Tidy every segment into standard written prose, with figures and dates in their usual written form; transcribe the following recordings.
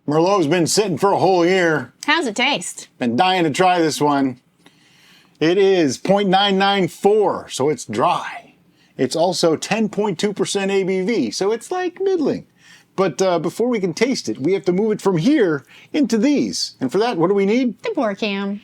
Merlot's been sitting for a whole year. How's it taste? Been dying to try this one. It is 0.994, so it's dry. It's also 10.2% ABV, so it's like middling. But before we can taste it, we have to move it from here into these. And for that, what do we need? The pour cam.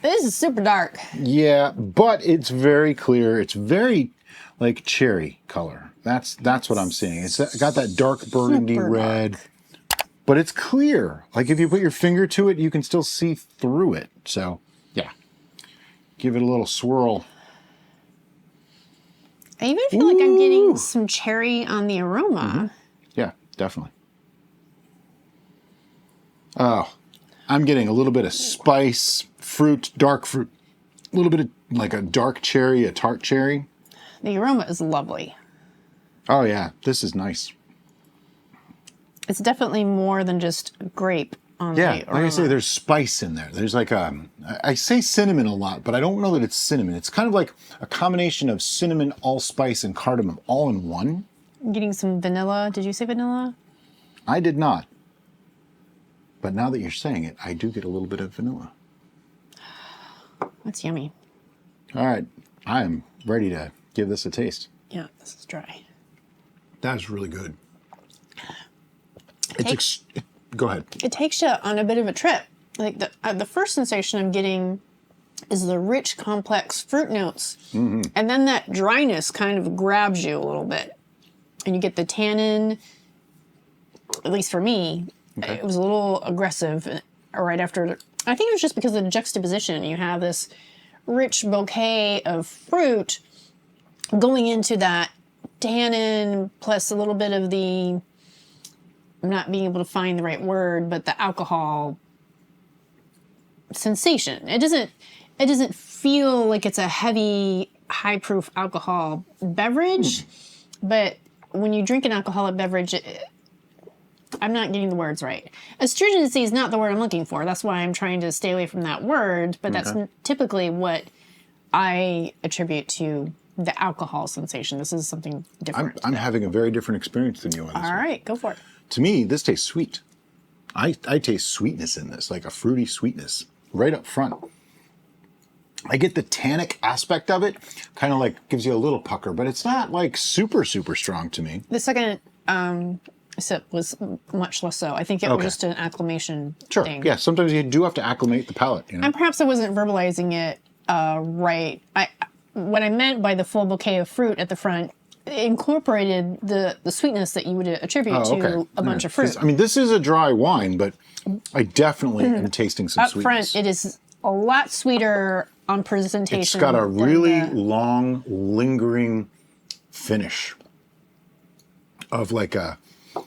This is super dark. Yeah, but it's very clear. It's very like cherry color. That's what I'm seeing. It's got that dark burgundy Super red, dark. but it's clear. Like if you put your finger to it, you can still see through it. So yeah, give it a little swirl. I even feel like I'm getting some cherry on the aroma. Yeah, definitely. Oh, I'm getting a little bit of spice, fruit, dark fruit, a little bit of like a dark cherry, a tart cherry. The aroma is lovely. Oh yeah, this is nice. It's definitely more than just grape on Yeah, the like aroma. I say, there's spice in there. There's like I say cinnamon a lot, but I don't know that it's cinnamon. It's kind of like a combination of cinnamon, allspice, and cardamom all in one. I'm getting some vanilla. Did you say vanilla? I did not. But now that you're saying it, I do get a little bit of vanilla. That's yummy. All right, I am ready to give this a taste. Yeah, this is dry. That's really good. Go ahead. It takes you on a bit of a trip. Like the first sensation I'm getting is the rich, complex fruit notes. And then that dryness kind of grabs you a little bit. And you get the tannin, at least for me, it was a little aggressive right after. I think it was just because of the juxtaposition. You have this rich bouquet of fruit going into that tannin plus a little bit of the, I'm not being able to find the right word, but the alcohol sensation. It doesn't feel like it's a heavy, high-proof alcohol beverage, but when you drink an alcoholic beverage, I'm not getting the words right. Astringency is not the word I'm looking for. That's why I'm trying to stay away from that word, but that's typically what I attribute to the alcohol sensation. This is something different. I'm having a very different experience than you on this All one. right, go for it. To me, this tastes sweet. I taste sweetness in this, like a fruity sweetness right up front. I get the tannic aspect of it, kind of like gives you a little pucker, but it's not like super, super strong to me. The second sip was much less so. I think it was just an acclimation thing. Yeah, sometimes you do have to acclimate the palate, you know? And perhaps I wasn't verbalizing it right. What I meant by the full bouquet of fruit at the front incorporated the sweetness that you would attribute to a bunch of fruit. I mean, this is a dry wine, but I definitely am tasting some Up sweetness. front, it is a lot sweeter on presentation. It's got a really than long, lingering finish of like a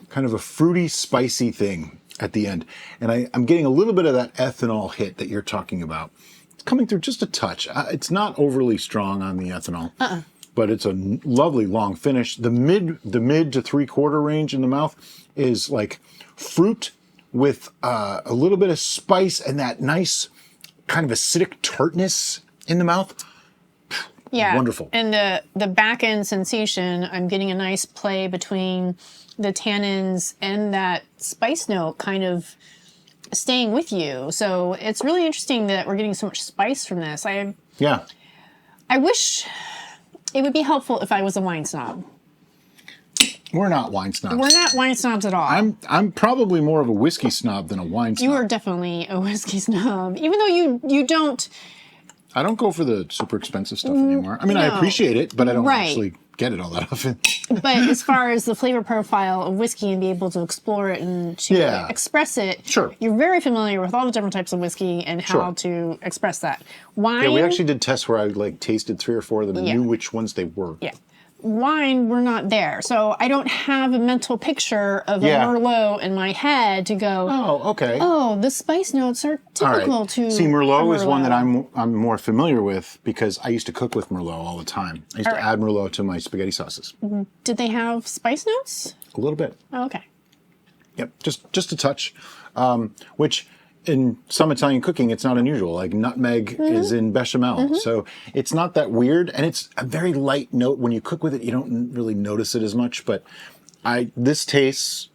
kind of a fruity, spicy thing at the end. And I'm getting a little bit of that ethanol hit that you're talking about. It's coming through just a touch. It's not overly strong on the ethanol, but it's a lovely long finish. The mid to 3/4 range in the mouth is like fruit with a little bit of spice and that nice kind of acidic tartness in the mouth. Yeah, wonderful. And the back end sensation, I'm getting a nice play between the tannins and that spice note kind of staying with you. So it's really interesting that we're getting so much spice from this. I wish it would be helpful if I was a wine snob. We're not wine snobs. We're not wine snobs at all. I'm probably more of a whiskey snob than a wine snob. You are definitely a whiskey snob, even though you don't. I don't go for the super expensive stuff anymore. I mean, I appreciate it, but I don't actually get it all that often. But as far as the flavor profile of whiskey and be able to explore it and to express it, you're very familiar with all the different types of whiskey and how to express that. Wine. Yeah, we actually did tests where I like tasted 3 or 4 of them and knew which ones they were. Yeah. Wine, we're not there. So I don't have a mental picture of a Merlot in my head to go, oh, the spice notes are typical to See, Merlot is one that I'm more familiar with because I used to cook with Merlot all the time. I used to add Merlot to my spaghetti sauces. Did they have spice notes? A little bit. Oh, okay. Yep, just a touch, which in some Italian cooking, it's not unusual. Like nutmeg is in bechamel, so it's not that weird, and it's a very light note. When you cook with it, you don't really notice it as much, but this tastes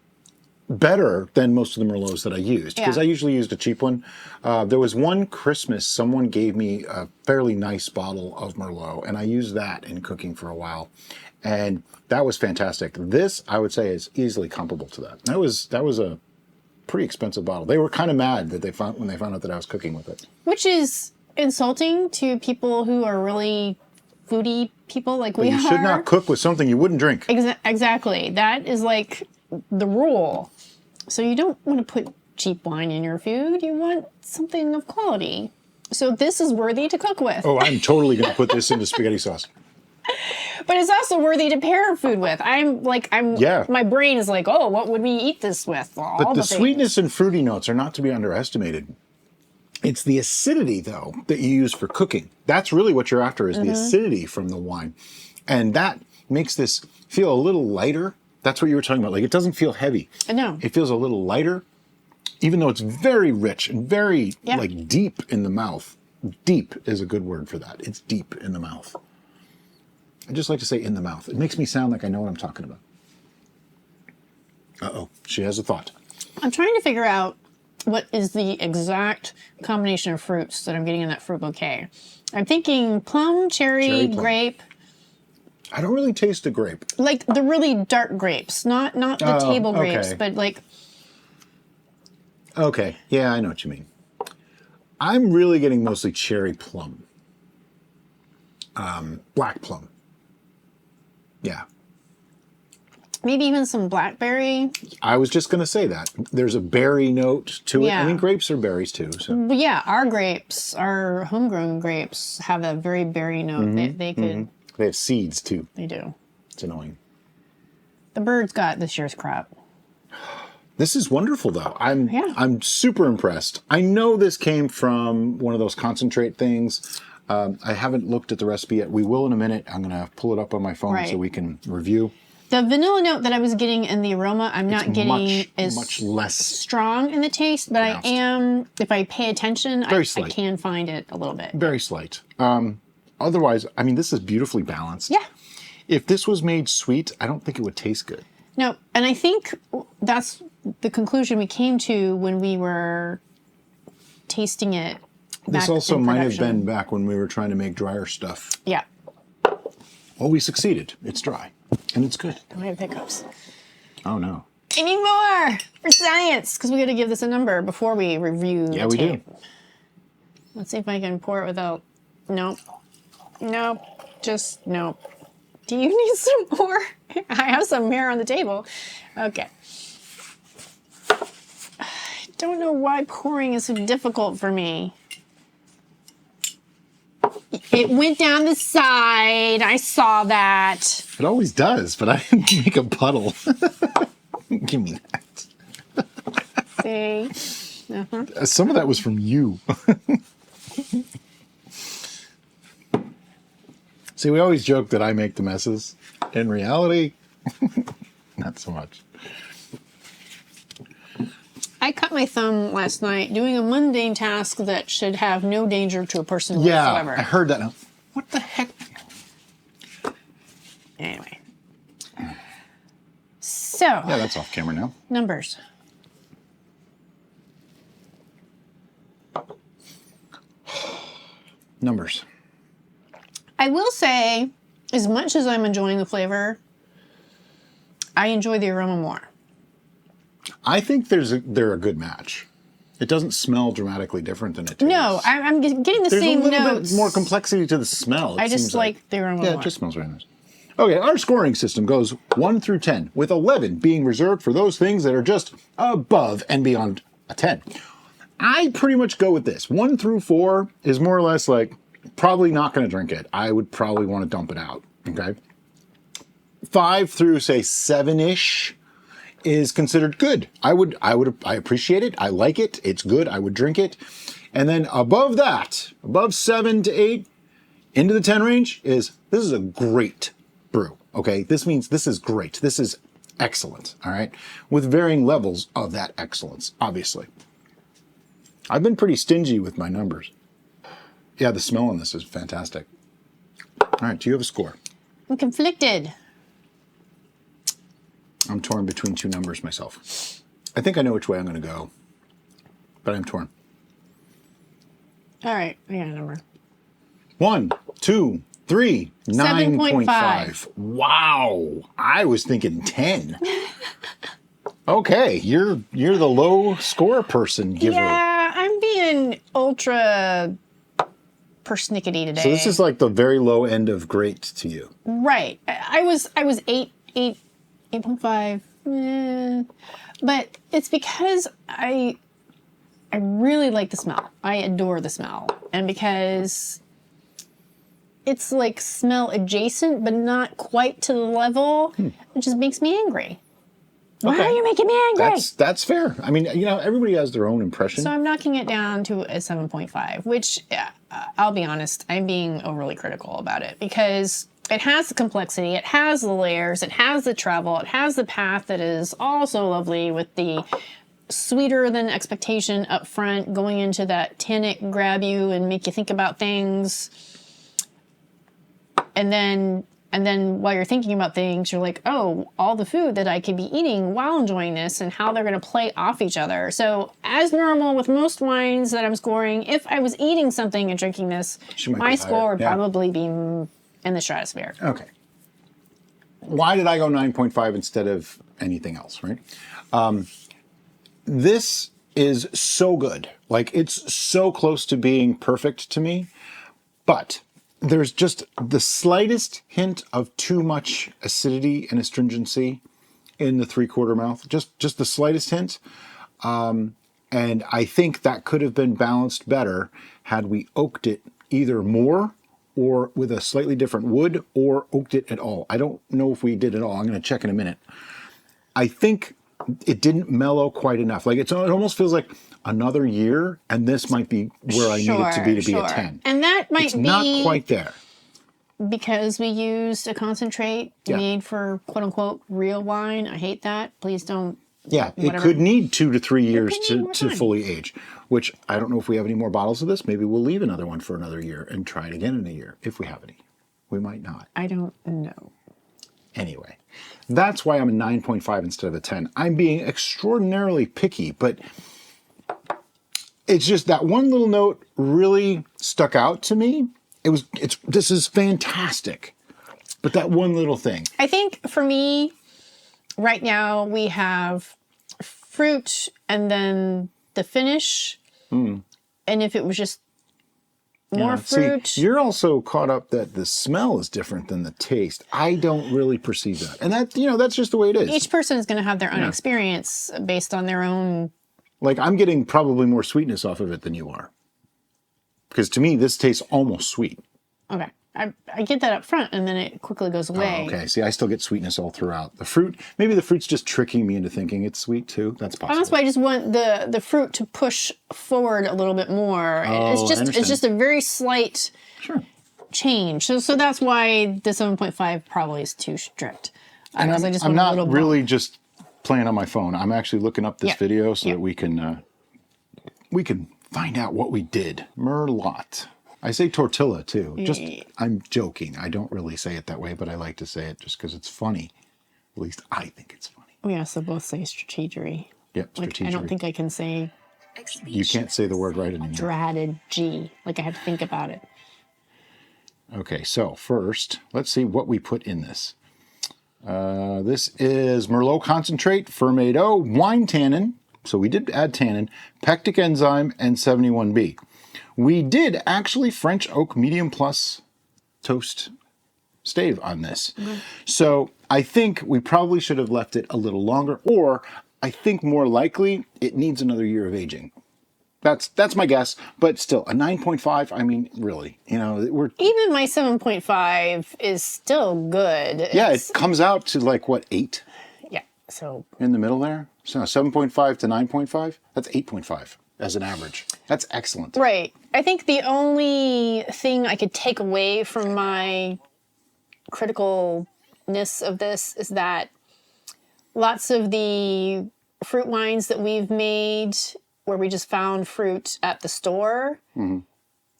better than most of the Merlots that I used, because I usually used a cheap one. There was one Christmas, someone gave me a fairly nice bottle of Merlot, and I used that in cooking for a while, and that was fantastic. This, I would say, is easily comparable to that. That was a pretty expensive bottle. They were kind of mad that when they found out that I was cooking with it. Which is insulting to people who are really foodie people like we are. You should not cook with something you wouldn't drink. Exactly. That is like the rule. So you don't want to put cheap wine in your food. You want something of quality. So this is worthy to cook with. Oh, I'm totally going to put this into spaghetti sauce. But it's also worthy to pair food with. My brain is like, oh, what would we eat this with? But the sweetness and fruity notes are not to be underestimated. It's the acidity, though, that you use for cooking. That's really what you're after, is the acidity from the wine. And that makes this feel a little lighter. That's what you were talking about. Like, it doesn't feel heavy. No. It feels a little lighter, even though it's very rich and very, like, deep in the mouth. Deep is a good word for that. It's deep in the mouth. I just like to say in the mouth. It makes me sound like I know what I'm talking about. Uh-oh, she has a thought. I'm trying to figure out what is the exact combination of fruits that I'm getting in that fruit bouquet. I'm thinking plum, cherry plum. Grape. I don't really taste the grape. Like the really dark grapes, not the table grapes, but like... Okay, yeah, I know what you mean. I'm really getting mostly cherry plum. Black plum. Yeah. Maybe even some blackberry. I was just going to say that. There's a berry note to it. Yeah. I mean, grapes are berries too. So. But yeah, our grapes, our homegrown grapes, have a very berry note. They could... They have seeds too. They do. It's annoying. The birds got this year's crop. This is wonderful, though. I'm super impressed. I know this came from one of those concentrate things. I haven't looked at the recipe yet. We will in a minute. I'm going to pull it up on my phone so we can review. The vanilla note that I was getting in the aroma, I'm not getting much less strong in the taste, but pronounced. I am, if I pay attention, I slight. can find it a little bit. Very slight. Otherwise, I mean, this is beautifully balanced. Yeah. If this was made sweet, I don't think it would taste good. No, and I think that's the conclusion we came to when we were tasting it. This also might have been back when we were trying to make drier stuff. Yeah. Well, we succeeded. It's dry. And it's good. I have hiccups. Oh, no. I need more for science, because we got to give this a number before we review the tape. Yeah, we do. Let's see if I can pour it without... Nope. Nope. Just nope. Do you need some more? I have some here on the table. Okay. I don't know why pouring is so difficult for me. It went down the side. I saw that. It always does, but I didn't make a puddle. Give me that. See? Uh-huh. Some of that was from you. See, we always joke that I make the messes. In reality, not so much. I cut my thumb last night doing a mundane task that should have no danger to a person whatsoever. I heard that. What the heck? Anyway. So. Yeah, that's off camera now. Numbers. Numbers. I will say, as much as I'm enjoying the flavor, I enjoy the aroma more. I think they're a good match. It doesn't smell dramatically different than it tastes. No, I'm getting the There's same a little notes. bit more complexity to the smell. I just like the aroma more. Yeah, it just smells very nice. Okay, our scoring system goes 1 through 10, with 11 being reserved for those things that are just above and beyond a 10. I pretty much go with this. 1 through 4 is more or less like, probably not going to drink it. I would probably want to dump it out, okay? 5 through, say, 7-ish is considered good. I appreciate it. I like it. It's good. I would drink it. And then above that, above 7 to 8, into the 10 range this is a great brew, okay? This means this is great. This is excellent, all right? With varying levels of that excellence, obviously. I've been pretty stingy with my numbers. Yeah, the smell on this is fantastic. All right, do you have a score? I'm conflicted. I'm torn between two numbers myself. I think I know which way I'm going to go, but I'm torn. All right, I got a number. 1, 2, 3, 9.5. 7.5. Wow, I was thinking 10. Okay, you're the low score person giver. Yeah, I'm being ultra persnickety today. So this is like the very low end of great to you. Right. I was 8.5. But it's because I really like the smell. I adore the smell. And because it's like smell adjacent, but not quite to the level, it just makes me angry. Why Okay. are you making me angry? That's fair. I mean, everybody has their own impression. So I'm knocking it down to a 7.5, which I'll be honest, I'm being overly critical about it because it has the complexity, it has the layers, it has the travel, it has the path that is also lovely with the sweeter than expectation up front, going into that tannic grab you and make you think about things. And then while you're thinking about things, you're like, oh, all the food that I could be eating while enjoying this and how they're going to play off each other. So as normal with most wines that I'm scoring, if I was eating something and drinking this, my score would probably be in the stratosphere. Okay. Why did I go 9.5 instead of anything else, right? This is so good. Like, it's so close to being perfect to me, but there's just the slightest hint of too much acidity and astringency in the 3/4 mouth. Just the slightest hint. And I think that could have been balanced better had we oaked it either more or with a slightly different wood or oaked it at all. I don't know if we did at all. I'm going to check in a minute. I think it didn't mellow quite enough. Like it almost feels like another year, and this might be where I need it to be a 10. And that might be not quite there. Because we used a concentrate made for quote unquote real wine. I hate that. Please don't. Yeah, whatever. It could need 2 to 3 years could need more to time. fully age, which I don't know if we have any more bottles of this. Maybe we'll leave another one for another year and try it again in a year, if we have any. We might not. I don't know. Anyway, that's why I'm a 9.5 instead of a 10. I'm being extraordinarily picky, but it's just that one little note really stuck out to me. This is fantastic, but that one little thing. I think for me, right now we have fruit and then the finish. And if it was just more fruit. See, you're also caught up that the smell is different than the taste. I don't really perceive that. And that, that's just the way it is. Each person is going to have their own experience based on their own. Like, I'm getting probably more sweetness off of it than you are. Because to me, this tastes almost sweet. Okay. I get that up front and then it quickly goes away. Oh, okay. See, I still get sweetness all throughout. The fruit, maybe the fruit's just tricking me into thinking it's sweet too. That's possible. Honestly, I just want the fruit to push forward a little bit more. Oh, it's just a very slight change. So that's why the 7.5 probably is too strict. And I just I'm want a not little really bump. just playing on my phone. I'm actually looking up this video so that we can find out what we did. Merlot. I say tortilla too. I'm joking. I don't really say it that way, but I like to say it just because it's funny. At least I think it's funny. Oh yeah, so both say strategery. Yep, strategery. I don't think I can say You can't say the word right anymore. dratted G. Like I have to think about it. Okay, so first, let's see what we put in this. This is Merlot concentrate, fermented wine tannin. So we did add tannin, pectic enzyme, and 71B. We did actually French oak medium plus toast stave on this. So I think we probably should have left it a little longer, or I think more likely it needs another year of aging. That's my guess, but still a 9.5. I mean, really, we're Even my 7.5 is still good. it comes out to like what 8 Yeah. So in the middle there. So 7.5 to 9.5. That's 8.5 as an average. That's excellent. right. I think the only thing I could take away from my criticalness of this is that lots of the fruit wines that we've made where we just found fruit at the store,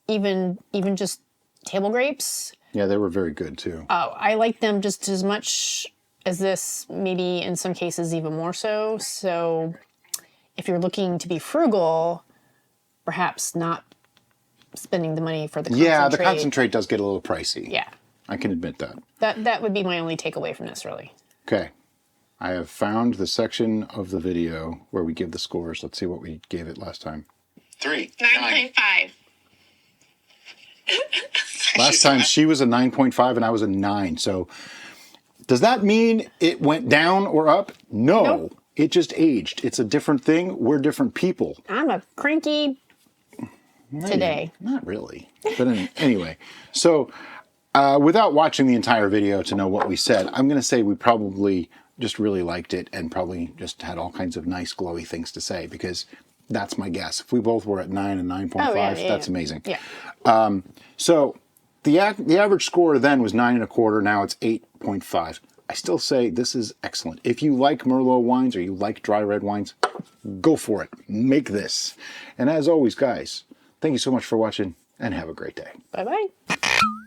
even just table grapes. Yeah, they were very good too. Oh, I like them just as much as this, maybe in some cases even more so. So if you're looking to be frugal, perhaps not spending the money for the concentrate. Yeah, the concentrate does get a little pricey. Yeah. I can admit that. That would be my only takeaway from this, really. Okay. I have found the section of the video where we give the scores. Let's see what we gave it last time. 3. 9.5. Last time she was a 9.5 and I was a 9. So does that mean it went down or up? No. Nope. It just aged. It's a different thing. We're different people. I'm a cranky today. Not really. But anyway. So without watching the entire video to know what we said, I'm going to say we probably just really liked it and probably just had all kinds of nice glowy things to say, because that's my guess. If we both were at 9 and 9.5, that's amazing. Yeah. So the average score then was 9.25. Now it's 8.5. I still say this is excellent. If you like Merlot wines or you like dry red wines, go for it. Make this. And as always, guys, thank you so much for watching and have a great day. Bye-bye.